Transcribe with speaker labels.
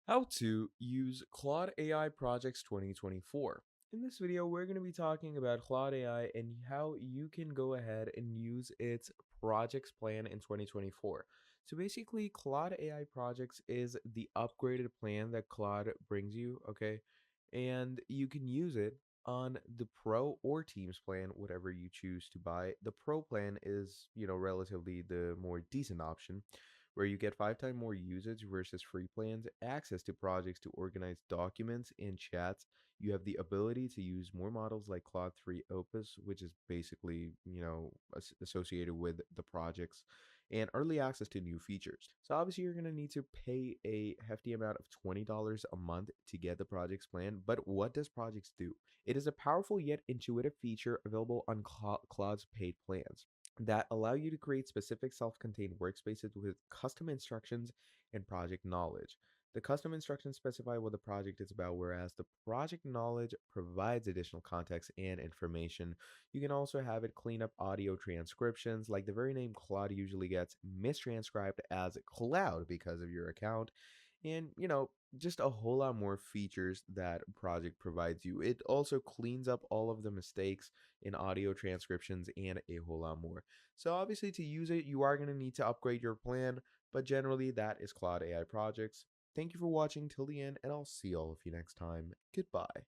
Speaker 1: How to use Claude AI Projects 2024. In this video, we're going to be talking about Claude AI and how you can go ahead and use its projects plan in 2024. So basically, Claude AI Projects is the upgraded plan that Claude brings you, okay? And you can use it on the Pro or Teams plan, whatever you choose to buy. The Pro plan is, relatively the more decent option where you get 5 times more usage versus free plans, access to projects to organize documents and chats. You have the ability to use more models like Claude 3 Opus, which is basically, associated with the projects, and early access to new features. So obviously you're going to need to pay a hefty amount of $20 a month to get the projects plan. But what does projects do? It is a powerful yet intuitive feature available on Claude's paid plans that allow you to create specific self-contained workspaces with custom instructions and project knowledge. The custom instructions specify what the project is about, whereas the project knowledge provides additional context and information. You can also have it clean up audio transcriptions, like the very name Claude usually gets mistranscribed as Cloud because of your account. And, just a whole lot more features that project provides you. It also cleans up all of the mistakes in audio transcriptions and a whole lot more. So obviously to use it, you are going to need to upgrade your plan, but generally that is Cloud AI Projects. Thank you for watching till the end, and I'll see all of you next time. Goodbye.